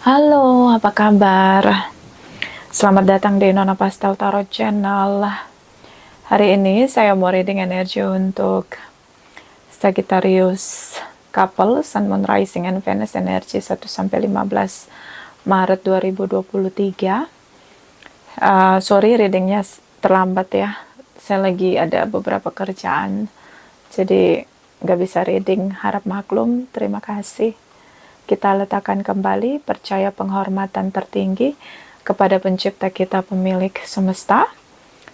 Halo, apa kabar? Selamat datang di Nona Pastel Tarot Channel. Hari ini saya mau reading energi untuk Sagittarius couple Sun, Moon, Rising, and Venus energi 1-15 Maret 2023. Sorry readingnya terlambat ya. Saya lagi ada beberapa kerjaan, jadi nggak bisa reading. Harap maklum. Terima kasih. Kita letakkan kembali percaya penghormatan tertinggi kepada pencipta kita, pemilik semesta.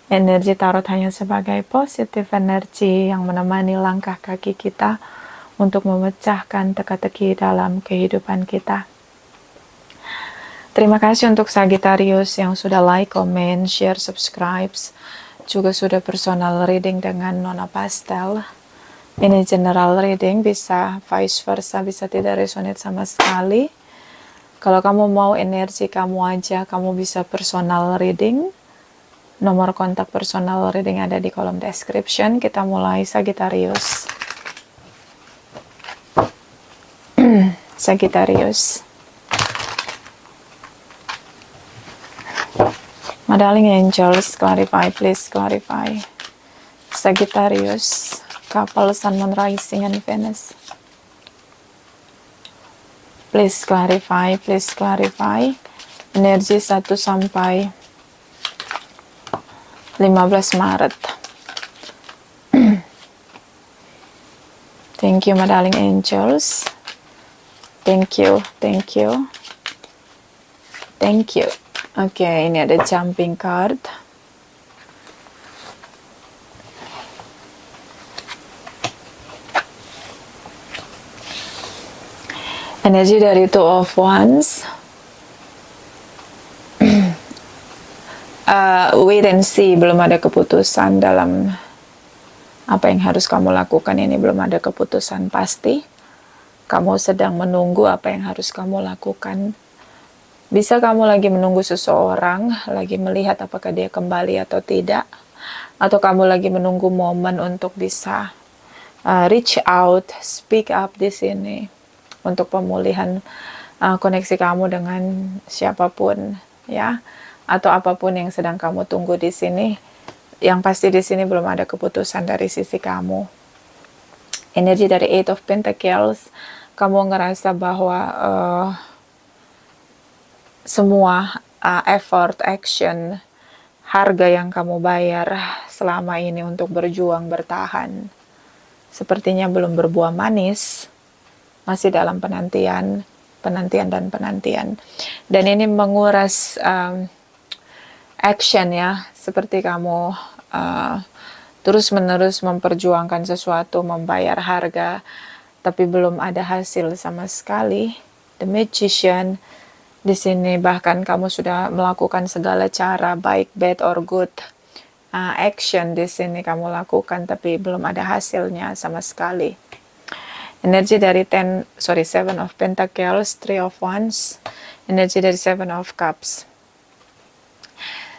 Energi tarot hanya sebagai positif energi yang menemani langkah kaki kita untuk memecahkan teka-teki dalam kehidupan kita. Terima kasih untuk Sagittarius yang sudah like, comment, share, subscribe, juga sudah personal reading dengan Nona Pastel. Ini general reading, bisa vice versa, bisa tidak resonate sama sekali. Kalau kamu mau energi kamu aja, kamu bisa personal reading. Nomor kontak personal reading ada di kolom description. Kita mulai Sagittarius. Sagittarius. My darling angels, clarify, please clarify. Sagittarius, couple Sun, Moon, Rising, and Venus. Please clarify, please clarify. Energi 1 sampai 15 Maret. Thank you, my darling angels. Thank you, thank you. Thank you. Oke, ini ada jumping card. Energi dari Two of Wands. Wait and see, belum ada keputusan dalam apa yang harus kamu lakukan. Ini belum ada keputusan pasti. Kamu sedang menunggu apa yang harus kamu lakukan. Bisa kamu lagi menunggu seseorang, lagi melihat apakah dia kembali atau tidak. Atau kamu lagi menunggu momen untuk bisa reach out, speak up di sini. Untuk pemulihan koneksi kamu dengan siapapun, ya. Atau apapun yang sedang kamu tunggu di sini. Yang pasti di sini belum ada keputusan dari sisi kamu. Energi dari Eight of Pentacles, kamu ngerasa bahwa semua effort, action, harga yang kamu bayar selama ini untuk berjuang, bertahan, sepertinya belum berbuah manis, masih dalam penantian dan penantian. Dan ini menguras action ya, seperti kamu terus-menerus memperjuangkan sesuatu, membayar harga, tapi belum ada hasil sama sekali. The Magician. Di sini bahkan kamu sudah melakukan segala cara, baik bad or good action di sini kamu lakukan, tapi belum ada hasilnya sama sekali. Energi dari Seven of Pentacles, Three of Wands, energi dari Seven of Cups.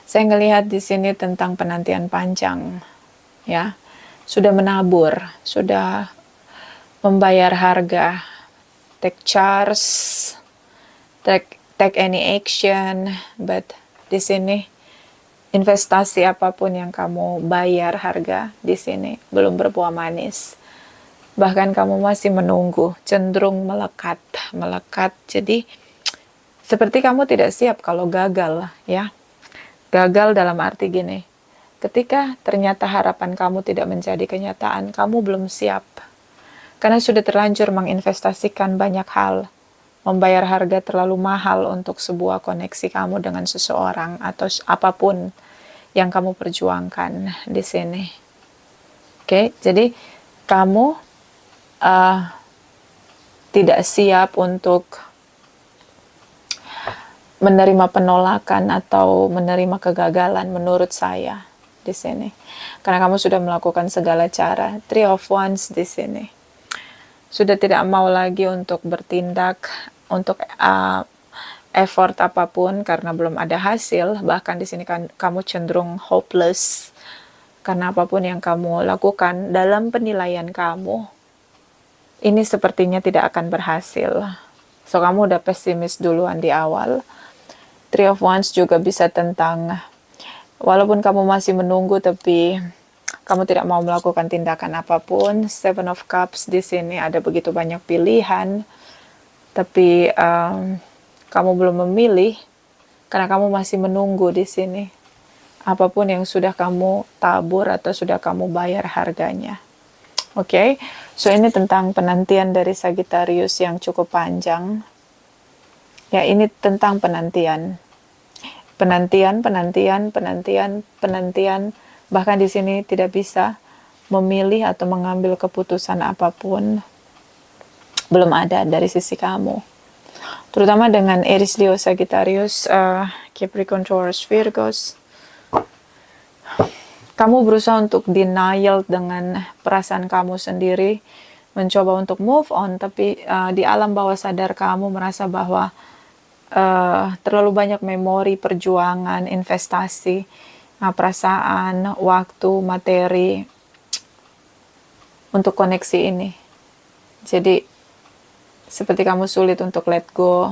Saya ngelihat di sini tentang penantian panjang, ya, sudah menabur, sudah membayar harga, take charge, take any action, but di sini investasi apapun yang kamu bayar harga di sini belum berbuah manis. Bahkan kamu masih menunggu, cenderung melekat. Jadi seperti kamu tidak siap kalau gagal, ya. Gagal dalam arti gini, ketika ternyata harapan kamu tidak menjadi kenyataan, kamu belum siap. Karena sudah terlanjur menginvestasikan banyak hal, membayar harga terlalu mahal untuk sebuah koneksi kamu dengan seseorang atau apapun yang kamu perjuangkan di sini. Oke, jadi kamu tidak siap untuk menerima penolakan atau menerima kegagalan menurut saya di sini. Karena kamu sudah melakukan segala cara. Three of Wands di sini. Sudah tidak mau lagi untuk bertindak, untuk effort apapun karena belum ada hasil. Bahkan di sini kan kamu cenderung hopeless karena apapun yang kamu lakukan dalam penilaian kamu ini sepertinya tidak akan berhasil. So kamu udah pesimis duluan di awal. Three of Wands juga bisa tentang walaupun kamu masih menunggu tapi kamu tidak mau melakukan tindakan apapun. Seven of Cups di sini ada begitu banyak pilihan, tapi kamu belum memilih karena kamu masih menunggu di sini. Apapun yang sudah kamu tabur atau sudah kamu bayar harganya. Oke, so ini tentang penantian dari Sagittarius yang cukup panjang. Ya, ini tentang penantian. Penantian. Bahkan di sini tidak bisa memilih atau mengambil keputusan apapun. Belum ada dari sisi kamu. Terutama dengan Aries, Leo, Sagittarius, Capricorn, Taurus, Virgos. Kamu berusaha untuk denial dengan perasaan kamu sendiri, mencoba untuk move on, tapi di alam bawah sadar kamu merasa bahwa terlalu banyak memori, perjuangan, investasi, perasaan, waktu, materi untuk koneksi ini. Jadi seperti kamu sulit untuk let go,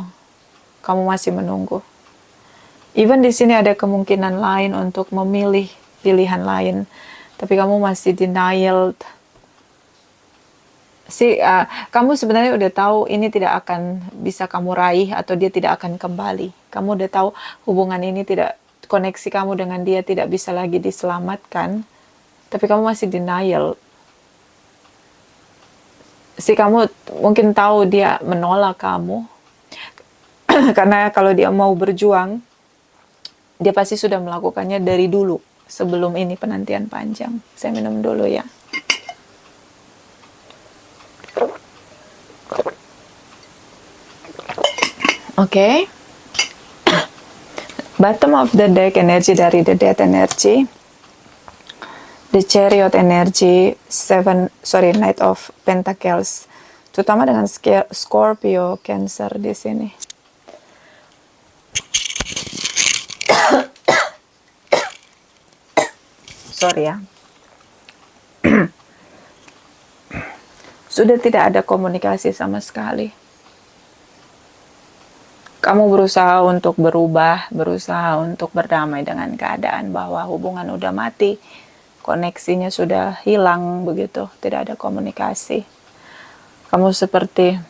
kamu masih menunggu. Even di sini ada kemungkinan lain untuk memilih pilihan lain, tapi kamu masih denial. Kamu sebenarnya udah tahu ini tidak akan bisa kamu raih atau dia tidak akan kembali. Kamu udah tahu hubungan ini tidak, koneksi kamu dengan dia tidak bisa lagi diselamatkan, tapi kamu masih denial. Kamu mungkin tahu dia menolak kamu, karena kalau dia mau berjuang, dia pasti sudah melakukannya dari dulu, sebelum ini penantian panjang. Saya minum dulu ya. Oke. Bottom of the deck energi dari the Death energy. The Chariot energy, Knight of Pentacles. Terutama dengan Scorpio, Cancer di sini. Sorry ya. Sudah tidak ada komunikasi sama sekali. Kamu berusaha untuk berubah, berusaha untuk berdamai dengan keadaan bahwa hubungan udah mati, koneksinya sudah hilang begitu, tidak ada komunikasi. Kamu seperti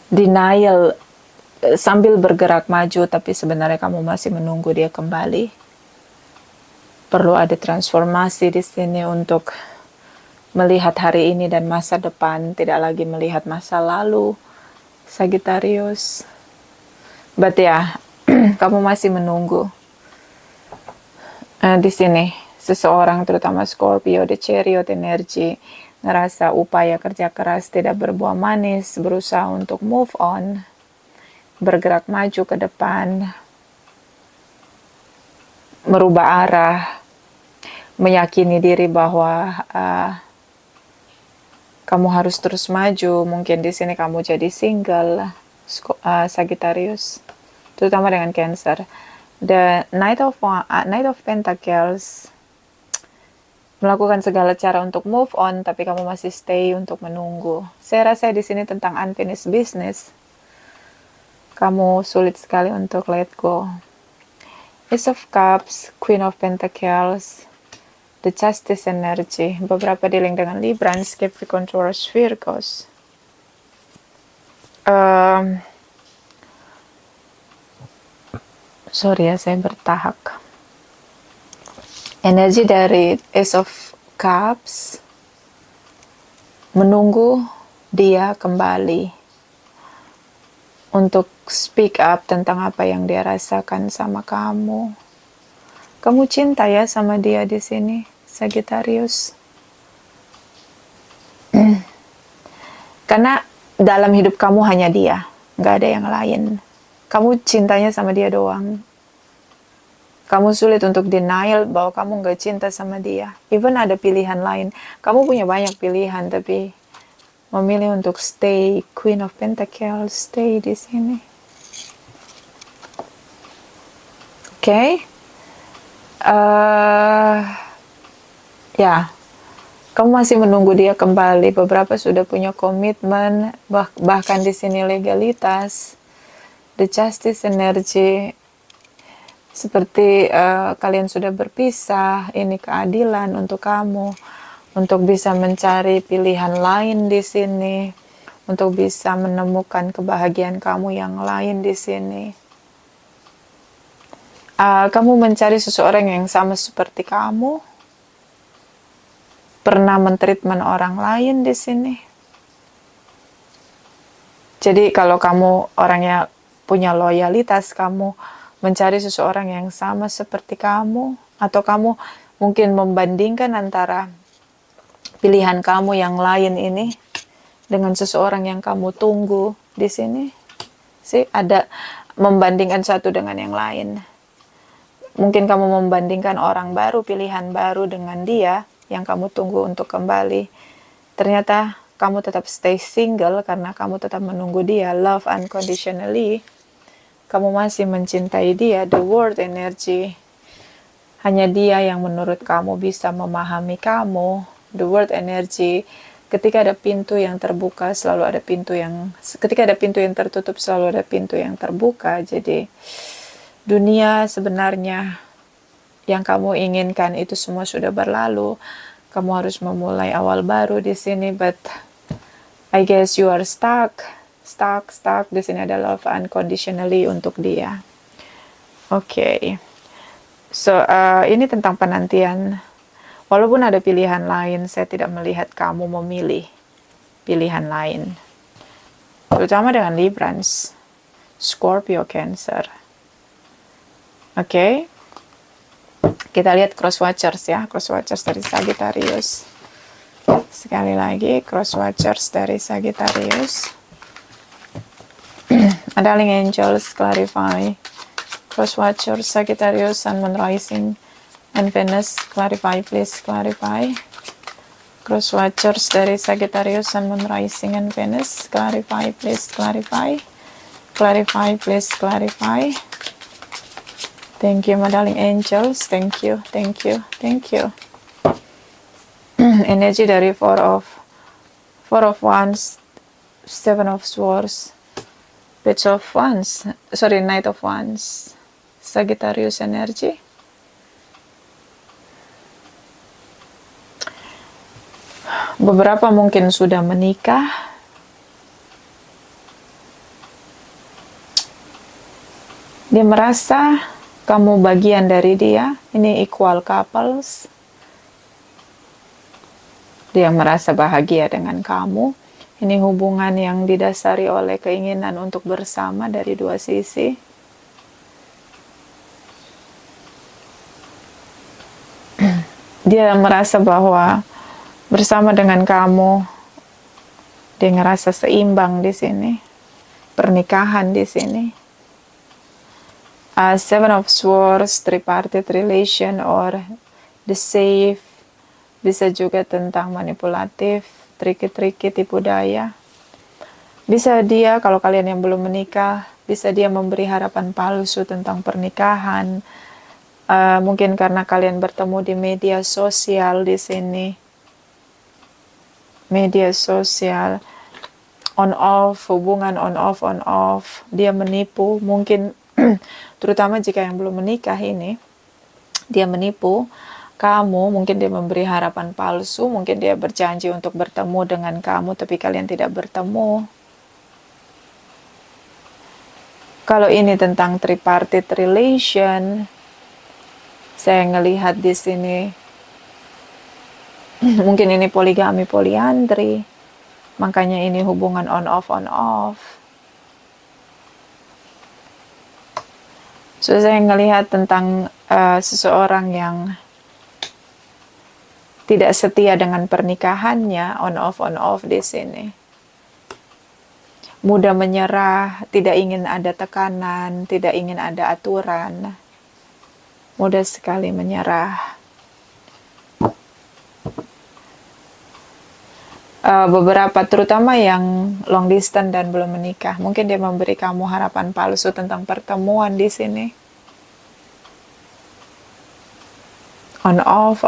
denial, sambil bergerak maju, tapi sebenarnya kamu masih menunggu dia kembali. Perlu ada transformasi di sini untuk melihat hari ini dan masa depan, tidak lagi melihat masa lalu, Sagittarius. But ya, kamu masih menunggu. Di sini, seseorang terutama Scorpio, the Chariot energy, ngerasa upaya kerja keras tidak berbuah manis, berusaha untuk move on, bergerak maju ke depan, merubah arah, meyakini diri bahwa kamu harus terus maju. Mungkin di sini kamu jadi single, Sagittarius, terutama dengan Cancer. The Knight of Pentacles, melakukan segala cara untuk move on, tapi kamu masih stay untuk menunggu. Saya rasa di sini tentang unfinished business. Kamu sulit sekali untuk let go. Ace of Cups, Queen of Pentacles, the Justice energy, beberapa dealing dengan Librans, Capricorn, Taurus, Virgos. Sorry ya, saya bertahak. Energi dari Ace of Cups, menunggu dia kembali untuk speak up tentang apa yang dia rasakan sama kamu. Kamu cinta ya sama dia di sini, Sagittarius. Karena dalam hidup kamu hanya dia, nggak ada yang lain. Kamu cintanya sama dia doang. Kamu sulit untuk denial bahwa kamu nggak cinta sama dia. Even ada pilihan lain. Kamu punya banyak pilihan, tapi memilih untuk stay, Queen of Pentacles, stay di sini. Oke. Ya, Kamu masih menunggu dia kembali. Beberapa sudah punya komitmen, bahkan di sini legalitas. The Justice energy, seperti kalian sudah berpisah. Ini keadilan untuk kamu, untuk bisa mencari pilihan lain di sini, untuk bisa menemukan kebahagiaan kamu yang lain di sini. Kamu mencari seseorang yang sama seperti kamu, pernah mentreatment orang lain di sini. Jadi kalau kamu orangnya punya loyalitas, kamu mencari seseorang yang sama seperti kamu, atau kamu mungkin membandingkan antara pilihan kamu yang lain ini dengan seseorang yang kamu tunggu di sini. Sih, ada membandingkan satu dengan yang lain. Mungkin kamu membandingkan orang baru, pilihan baru dengan dia yang kamu tunggu untuk kembali. Ternyata kamu tetap stay single karena kamu tetap menunggu dia, love unconditionally. Kamu masih mencintai dia, the world energy. Hanya dia yang menurut kamu bisa memahami kamu, the world energy. Ketika ada pintu yang terbuka, selalu ada pintu yang, ketika ada pintu yang tertutup, selalu ada pintu yang terbuka. Jadi dunia sebenarnya yang kamu inginkan itu semua sudah berlalu. Kamu harus memulai awal baru di sini, but I guess you are stuck. Di sini ada love unconditionally untuk dia. Oke. So, ini tentang penantian. Walaupun ada pilihan lain, saya tidak melihat kamu memilih pilihan lain. Terutama dengan Librans, Scorpio, Cancer. Oke. Kita lihat cross watchers ya, cross watchers dari Sagittarius. Sekali lagi, cross watchers dari Sagittarius. Darling angels, clarify. Cross watchers, Sagittarius, Sun, Moon, Rising, and Venus. Clarify, please clarify. Cross watchers dari Sagittarius, Sun, Moon, Rising, and Venus. Clarify, please clarify. Clarify, please clarify. Thank you, my darling angels. Thank you. Energi dari Four of Wands, Seven of Swords, Page of Wands, Knight of Wands, Sagittarius energy. Beberapa mungkin sudah menikah. Dia merasa kamu bagian dari dia. Ini equal couples. Dia merasa bahagia dengan kamu. Ini hubungan yang didasari oleh keinginan untuk bersama dari dua sisi. Dia merasa bahwa bersama dengan kamu, dia ngerasa seimbang di sini. Pernikahan di sini. Seven of Swords, tripartite relation or the safe. Bisa juga tentang manipulatif, triki-triki, tipu daya. Bisa dia, kalau kalian yang belum menikah, bisa dia memberi harapan palsu tentang pernikahan. Mungkin karena kalian bertemu di media sosial di sini. Media sosial, on off, hubungan on off. Dia menipu, mungkin terutama jika yang belum menikah ini, dia menipu kamu, mungkin dia memberi harapan palsu, mungkin dia berjanji untuk bertemu dengan kamu, tapi kalian tidak bertemu. Kalau ini tentang tripartite relation, saya ngelihat di sini, mungkin ini poligami, poliandri, makanya ini hubungan on off. So, saya ngelihat tentang seseorang yang tidak setia dengan pernikahannya, on off di sini. Mudah menyerah, tidak ingin ada tekanan, tidak ingin ada aturan. Mudah sekali menyerah. Beberapa, terutama yang long distance dan belum menikah, mungkin dia memberi kamu harapan palsu tentang pertemuan di sini. On off.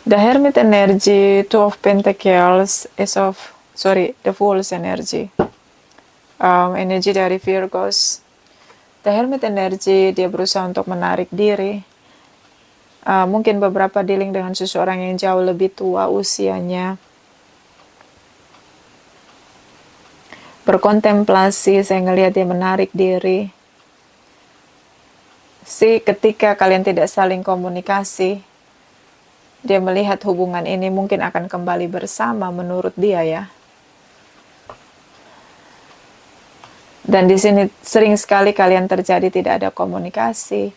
The Hermit energy, Two of Pentacles, the Fool's energy. Energi dari Virgos. The Hermit energy, dia berusaha untuk menarik diri. Mungkin beberapa dealing dengan seseorang yang jauh lebih tua usianya. Berkontemplasi, saya ngelihat dia menarik diri. Ketika kalian tidak saling komunikasi, dia melihat hubungan ini mungkin akan kembali bersama menurut dia ya. Dan di sini sering sekali kalian terjadi tidak ada komunikasi.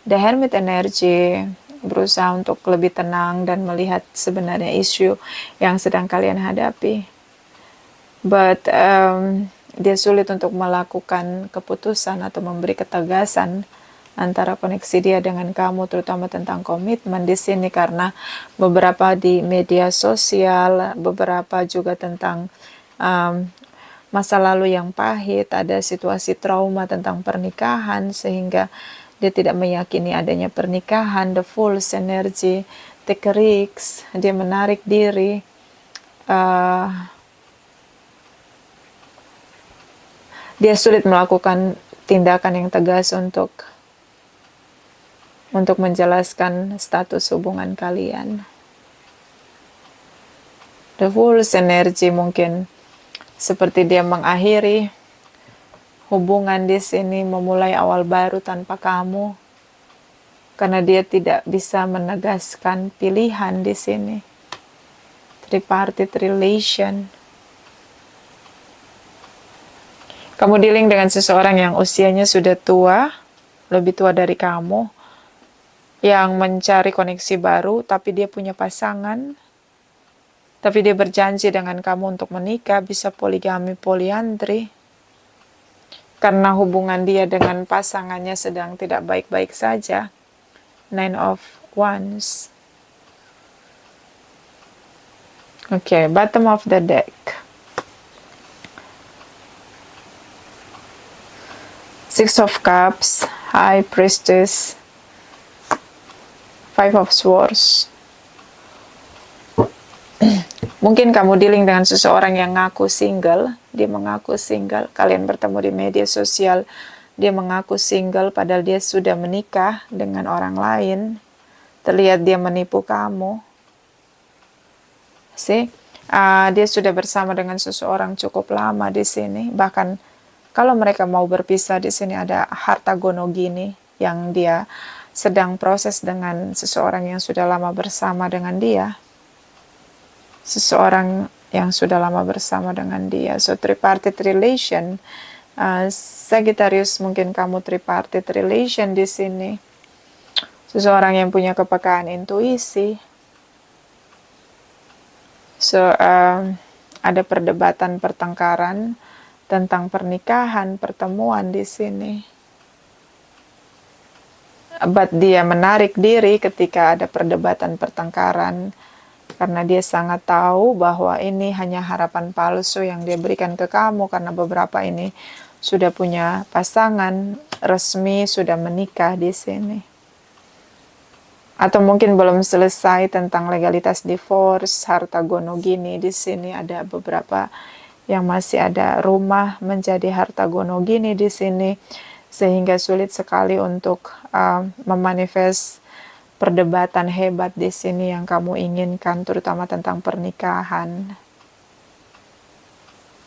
The Hermit energy berusaha untuk lebih tenang dan melihat sebenarnya isu yang sedang kalian hadapi. But dia sulit untuk melakukan keputusan atau memberi ketegasan antara koneksi dia dengan kamu, terutama tentang komitmen di sini, karena beberapa di media sosial, beberapa juga tentang masa lalu yang pahit, ada situasi trauma tentang pernikahan, sehingga dia tidak meyakini adanya pernikahan. The Fool's energy, take a risk, dia menarik diri. Dia sulit melakukan tindakan yang tegas untuk menjelaskan status hubungan kalian. The Fool's energy mungkin seperti dia mengakhiri hubungan di sini, memulai awal baru tanpa kamu, karena dia tidak bisa menegaskan pilihan di sini. Tripartite relation. Kamu dealing dengan seseorang yang usianya sudah tua, lebih tua dari kamu, yang mencari koneksi baru, tapi dia punya pasangan, tapi dia berjanji dengan kamu untuk menikah, bisa poligami, poliandri, karena hubungan dia dengan pasangannya sedang tidak baik-baik saja. Nine of Wands. Oke, bottom of the deck. Six of Cups, High Priestess, Five of Swords. Mungkin kamu dealing dengan seseorang yang ngaku single, dia mengaku single, kalian bertemu di media sosial, dia mengaku single padahal dia sudah menikah dengan orang lain, terlihat dia menipu kamu. Dia sudah bersama dengan seseorang cukup lama di sini, bahkan kalau mereka mau berpisah di sini ada harta gono gini yang dia sedang proses dengan seseorang yang sudah lama bersama dengan dia. Seseorang yang sudah lama bersama dengan dia. So tripartite relation. Sagittarius, mungkin kamu tripartite relation di sini. Seseorang yang punya kepekaan intuisi. So ada perdebatan, pertengkaran tentang pernikahan, pertemuan di sini. But dia menarik diri ketika ada perdebatan, pertengkaran, karena dia sangat tahu bahwa ini hanya harapan palsu yang dia berikan ke kamu, karena beberapa ini sudah punya pasangan resmi, sudah menikah di sini. Atau mungkin belum selesai tentang legalitas divorce, harta gono gini di sini ada beberapa yang masih ada rumah menjadi harta gono gini di sini, sehingga sulit sekali untuk memanifest perdebatan hebat di sini yang kamu inginkan, terutama tentang pernikahan.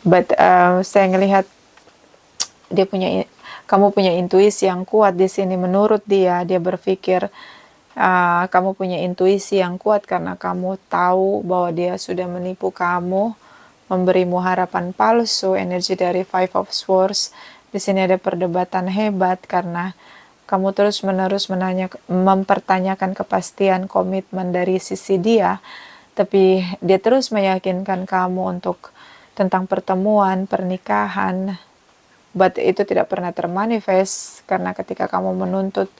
But saya ngelihat kamu punya intuisi yang kuat di sini. Menurut dia berpikir kamu punya intuisi yang kuat karena kamu tahu bahwa dia sudah menipu kamu, memberimu harapan palsu. Energi dari Five of Swords. Di sini ada perdebatan hebat karena kamu terus-menerus mempertanyakan kepastian komitmen dari sisi dia, tapi dia terus meyakinkan kamu tentang pertemuan, pernikahan, but itu tidak pernah termanifest karena ketika kamu menuntut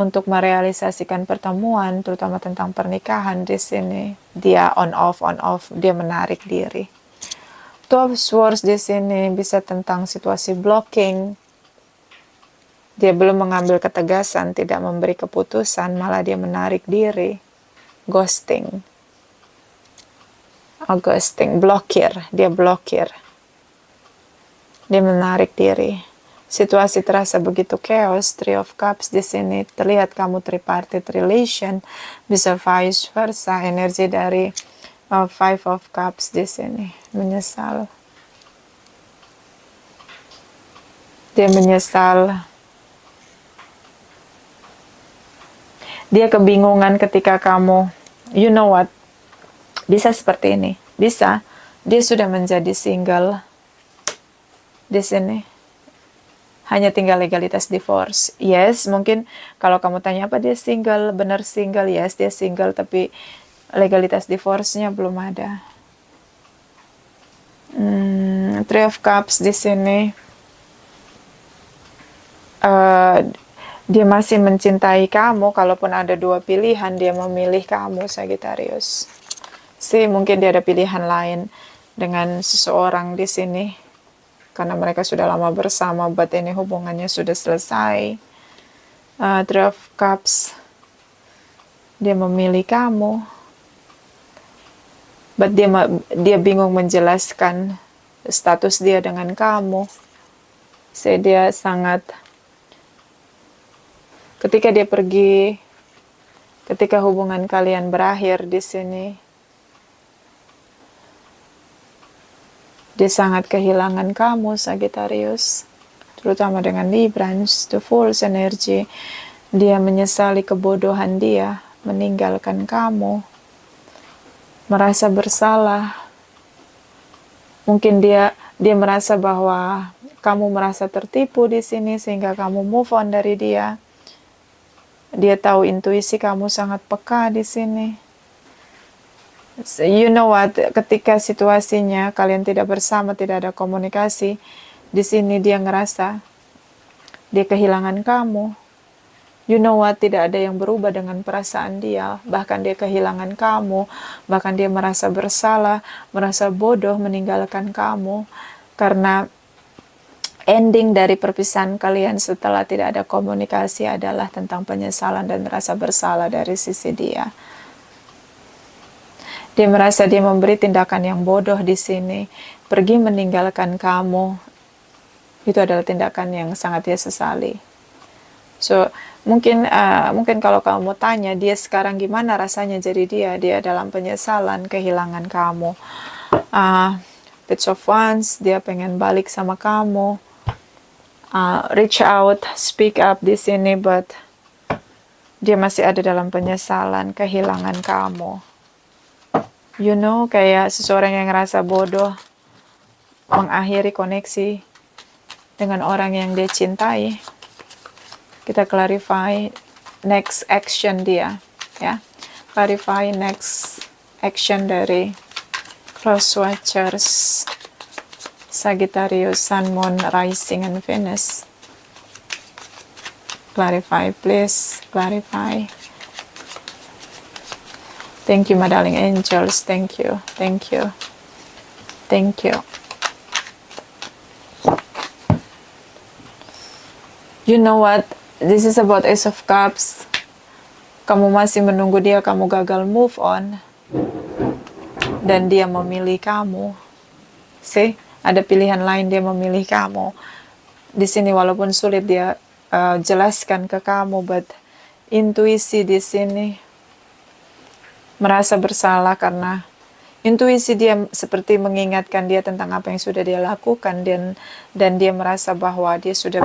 untuk merealisasikan pertemuan, terutama tentang pernikahan di sini, dia on off, dia menarik diri. Two of Swords di sini bisa tentang situasi blocking. Dia belum mengambil ketegasan, tidak memberi keputusan, malah dia menarik diri. ghosting. Ghosting, blokir, dia blokir. Dia menarik diri. Situasi terasa begitu chaos. Three of Cups di sini terlihat kamu tripartite relation, bisa vice versa. Energi dari Five of Cups di sini menyesal. Dia menyesal. Dia kebingungan ketika kamu, you know what? Bisa seperti ini, bisa. Dia sudah menjadi single di sini. Hanya tinggal legalitas divorce. Yes, mungkin kalau kamu tanya apa dia single, benar single, yes dia single, tapi legalitas divorce-nya belum ada. Three of Cups di sini. Dia masih mencintai kamu, kalaupun ada dua pilihan, dia memilih kamu, Sagittarius. Mungkin dia ada pilihan lain dengan seseorang di sini. Karena mereka sudah lama bersama, but ini hubungannya sudah selesai. Three of Cups, dia memilih kamu, but dia bingung menjelaskan status dia dengan kamu. Dia sangat, ketika dia pergi, ketika hubungan kalian berakhir di sini, dia sangat kehilangan kamu, Sagittarius, terutama dengan Librans, the Fool's energy. Dia menyesali kebodohan dia, meninggalkan kamu, merasa bersalah. Mungkin dia merasa bahwa kamu merasa tertipu di sini sehingga kamu move on dari dia. Dia tahu intuisi kamu sangat peka di sini. You know what? Ketika situasinya kalian tidak bersama, tidak ada komunikasi, di sini dia ngerasa dia kehilangan kamu. You know what? Tidak ada yang berubah dengan perasaan dia. Bahkan dia kehilangan kamu. Bahkan dia merasa bersalah, merasa bodoh meninggalkan kamu. Karena ending dari perpisahan kalian setelah tidak ada komunikasi adalah tentang penyesalan dan rasa bersalah dari sisi dia. Dia merasa dia memberi tindakan yang bodoh di sini. Pergi meninggalkan kamu. Itu adalah tindakan yang sangat dia sesali. Mungkin kalau kamu mau tanya, dia sekarang gimana rasanya jadi dia? Dia dalam penyesalan, kehilangan kamu. Page of Wands, dia pengen balik sama kamu. Reach out, speak up di sini, but dia masih ada dalam penyesalan, kehilangan kamu. You know, kayak seseorang yang ngerasa bodoh mengakhiri koneksi dengan orang yang dia cintai. Kita clarify next action dia, ya. Clarify next action dari Cross Watchers, Sagittarius, Sun, Moon, Rising, and Venus. Clarify, please. Clarify. Thank you, my darling angels. Thank you. Thank you. Thank you. You know what? This is about Ace of Cups. Kamu masih menunggu dia, kamu gagal move on. Dan dia memilih kamu. Ada pilihan lain, dia memilih kamu. Di sini walaupun sulit dia jelaskan ke kamu, but intuisi di sini merasa bersalah karena intuisi dia seperti mengingatkan dia tentang apa yang sudah dia lakukan, dan dia merasa bahwa dia sudah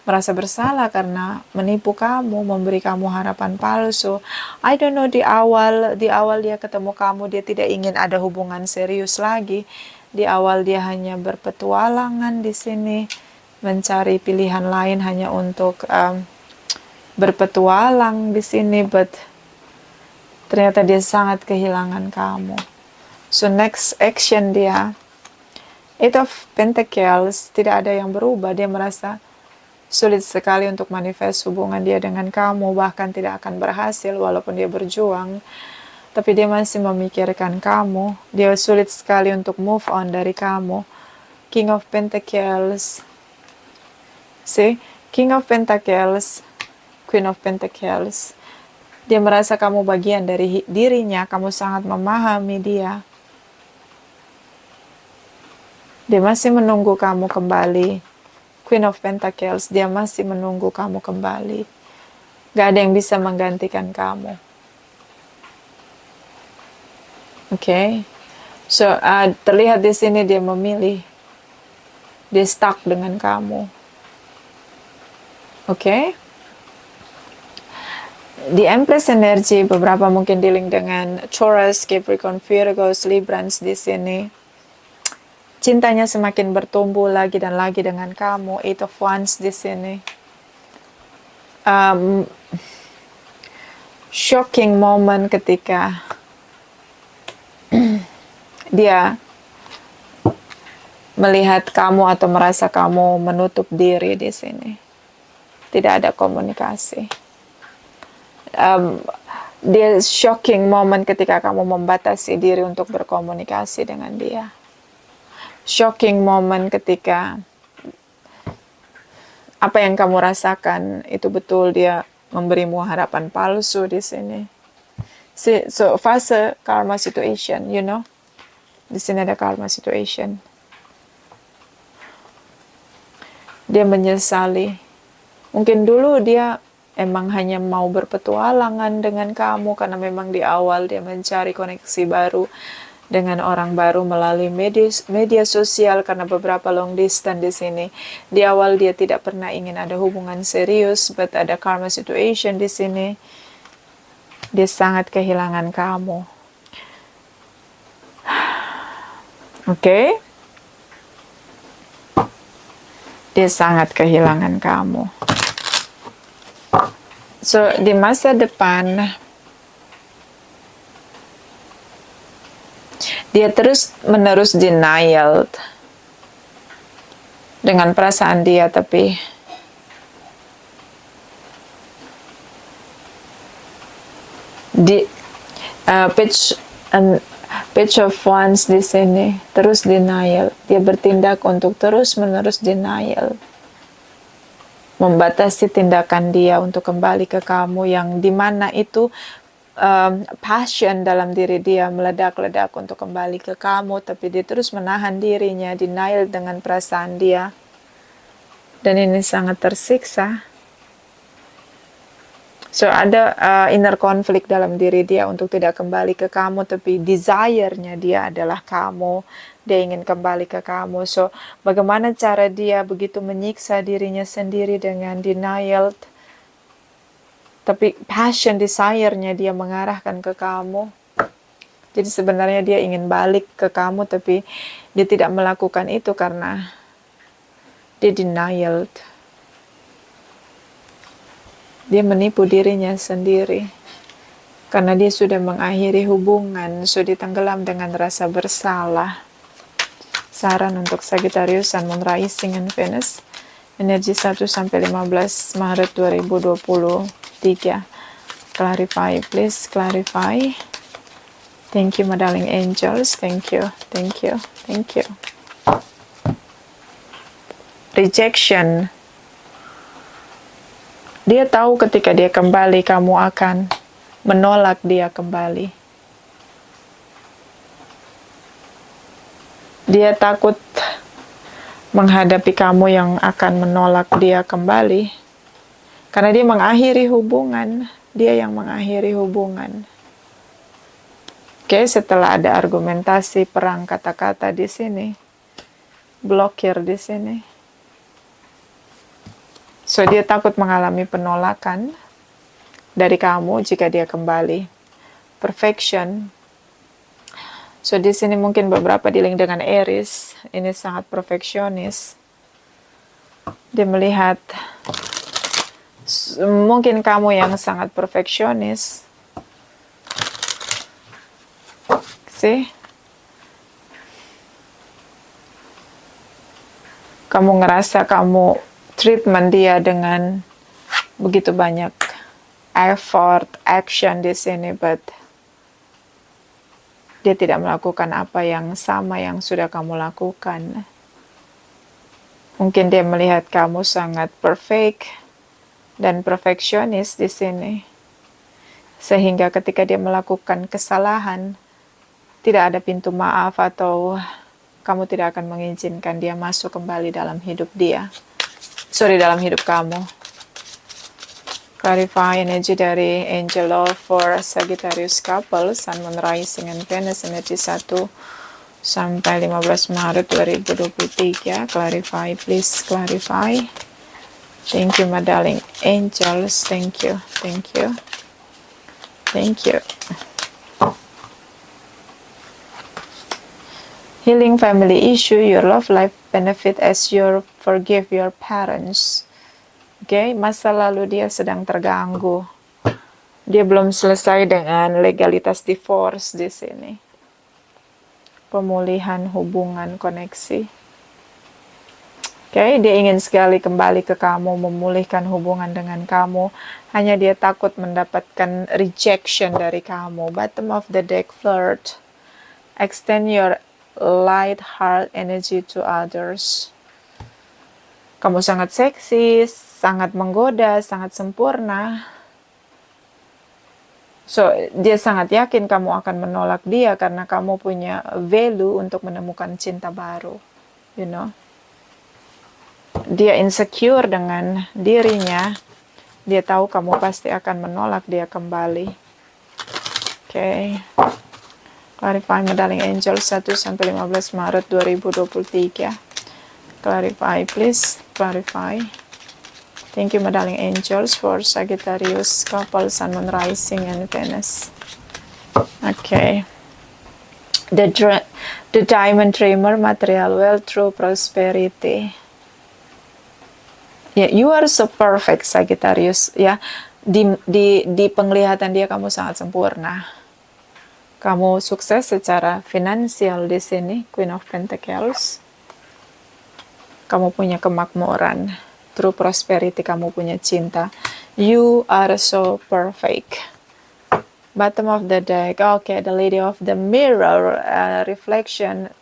merasa bersalah karena menipu kamu, memberi kamu harapan palsu. I don't know, di awal dia ketemu kamu, dia tidak ingin ada hubungan serius lagi. Di awal dia hanya berpetualangan di sini, mencari pilihan lain hanya untuk berpetualang di sini, but ternyata dia sangat kehilangan kamu. Next action dia, Eight of Pentacles, tidak ada yang berubah. Dia merasa sulit sekali untuk manifest hubungan dia dengan kamu, bahkan tidak akan berhasil walaupun dia berjuang. Tapi dia masih memikirkan kamu. Dia sulit sekali untuk move on dari kamu. King of Pentacles. King of Pentacles, Queen of Pentacles. Dia merasa kamu bagian dari dirinya, kamu sangat memahami dia. Dia masih menunggu kamu kembali. Queen of Pentacles, dia masih menunggu kamu kembali. Gak ada yang bisa menggantikan kamu. Oke. So, terlihat di sini dia memilih. Dia stuck dengan kamu. Oke. Di Empress energy, beberapa mungkin dealing dengan Taurus, Capricorn, Virgo, Librans di sini. Cintanya semakin bertumbuh lagi dan lagi dengan kamu. Eight of Wands di sini. Shocking moment ketika dia melihat kamu atau merasa kamu menutup diri di sini. Tidak ada komunikasi. Dia shocking moment ketika kamu membatasi diri untuk berkomunikasi dengan dia. Shocking moment ketika apa yang kamu rasakan itu betul, dia memberimu harapan palsu di sini. So fase karma situation, you know. Di sini ada karma situation. Dia menyesali. Mungkin dulu dia emang hanya mau berpetualangan dengan kamu karena memang di awal dia mencari koneksi baru dengan orang baru melalui media sosial karena beberapa long distance di sini. Di awal dia tidak pernah ingin ada hubungan serius, but ada karma situation di sini. Dia sangat kehilangan kamu. Oke? Dia sangat kehilangan kamu. So, di masa depan, dia terus-menerus denial dengan perasaan dia, tapi di Page of Wands di sini terus denial. Dia bertindak untuk terus-menerus denial, membatasi tindakan dia untuk kembali ke kamu, yang dimana itu passion dalam diri dia meledak-ledak untuk kembali ke kamu, tapi dia terus menahan dirinya, denial dengan perasaan dia, dan ini sangat tersiksa. So ada inner conflict dalam diri dia untuk tidak kembali ke kamu, tapi desire-nya dia adalah kamu. Dia ingin kembali ke kamu. So bagaimana cara dia begitu menyiksa dirinya sendiri dengan denial, tapi passion, desire-nya dia mengarahkan ke kamu. Jadi sebenarnya dia ingin balik ke kamu, tapi dia tidak melakukan itu karena dia denial. Dia menipu dirinya sendiri karena dia sudah mengakhiri hubungan, sudah tenggelam dengan rasa bersalah. Saran untuk Sagittarius, Sun, Moon, Rising, and Venus, energi 1-15 Maret 2023. Clarify, please clarify. Thank you, my darling angels. Thank you, thank you, thank you. Rejection. Dia tahu ketika dia kembali, kamu akan menolak dia kembali. Dia takut menghadapi kamu yang akan menolak dia kembali. Karena dia mengakhiri hubungan. Dia yang mengakhiri hubungan. Oke, setelah ada argumentasi perang kata-kata di sini. Blokir di sini. So, dia takut mengalami penolakan dari kamu jika dia kembali. Perfection. So, di sini mungkin beberapa dealing dengan Aries. Ini sangat perfeksionis. Dia melihat mungkin kamu yang sangat perfeksionis. See? Kamu ngerasa kamu treatment dia dengan begitu banyak effort, action di sini, but dia tidak melakukan apa yang sama yang sudah kamu lakukan. Mungkin dia melihat kamu sangat perfect dan perfeksionis di sini. Sehingga ketika dia melakukan kesalahan, tidak ada pintu maaf atau kamu tidak akan mengizinkan dia masuk kembali dalam hidup dalam hidup kamu. Clarify energi dari Angel Love for Sagittarius couple, Sun, Moon, Rising, and Venus, energi 1 sampai 15 Maret 2023. Clarify, please clarify. Thank you, my darling angels. Thank you, thank you, thank you. Healing family issue, your love life benefit as you forgive your parents. Oke, masa lalu dia sedang terganggu. Dia belum selesai dengan legalitas divorce di sini. Pemulihan hubungan koneksi. Oke, dia ingin sekali kembali ke kamu, memulihkan hubungan dengan kamu. Hanya dia takut mendapatkan rejection dari kamu. Bottom of the deck, flirt. Extend your light heart energy to others. Kamu sangat seksi, sangat menggoda, sangat sempurna. So, dia sangat yakin kamu akan menolak dia karena kamu punya value untuk menemukan cinta baru. You know? Dia insecure dengan dirinya. Dia tahu kamu pasti akan menolak dia kembali. Oke. Clarify, my darling angel, 1 sampai 15 Maret 2023. Clarify, please. Clarify. Thank you, my darling angels, for Sagittarius couple, Sun, Moon, Rising, and Venus. Okay. The Diamond Dreamer, material wealth through prosperity. Yeah, you are so perfect, Sagittarius. Ya, di penglihatan dia kamu sangat sempurna. Kamu sukses secara finansial di sini, Queen of Pentacles. Kamu punya kemakmuran. True prosperity, kamu punya cinta. You are so perfect. Bottom of the deck. Okay, the Lady of the Mirror. Reflection,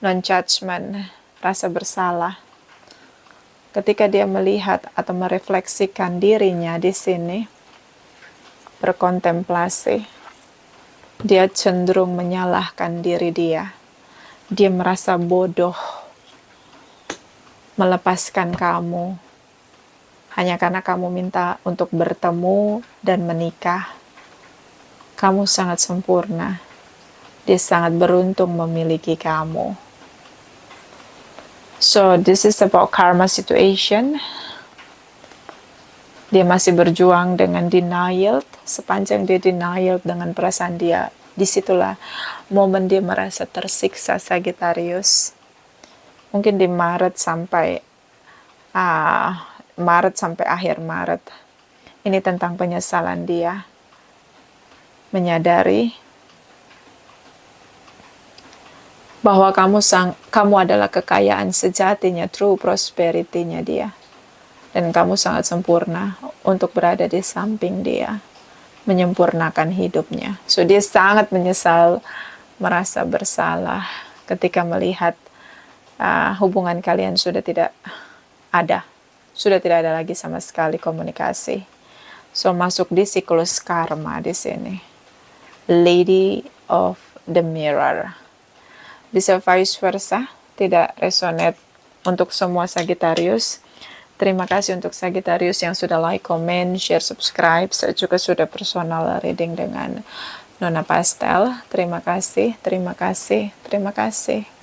non-judgment, rasa bersalah. Ketika dia melihat atau merefleksikan dirinya di sini, berkontemplasi, dia cenderung menyalahkan diri dia. Dia merasa bodoh melepaskan kamu hanya karena kamu minta untuk bertemu dan menikah. Kamu sangat sempurna. Dia sangat beruntung memiliki kamu. So this is about karma situation. Dia masih berjuang dengan denial. Sepanjang dia denial dengan perasaan dia, disitulah momen dia merasa tersiksa, Sagittarius. Mungkin di Maret sampai akhir Maret. Ini tentang penyesalan dia. Menyadari bahwa kamu adalah kekayaan sejatinya, true prosperity-nya dia. Dan kamu sangat sempurna untuk berada di samping dia, menyempurnakan hidupnya. So dia sangat menyesal, merasa bersalah ketika melihat hubungan kalian sudah tidak ada lagi sama sekali komunikasi. So masuk di siklus karma di sini. Lady of the Mirror. Bisa vice versa, tidak resonate untuk semua Sagittarius. Terima kasih untuk Sagittarius yang sudah like, comment, share, subscribe. Saya juga sudah personal reading dengan Nona Pastel. Terima kasih, terima kasih, terima kasih.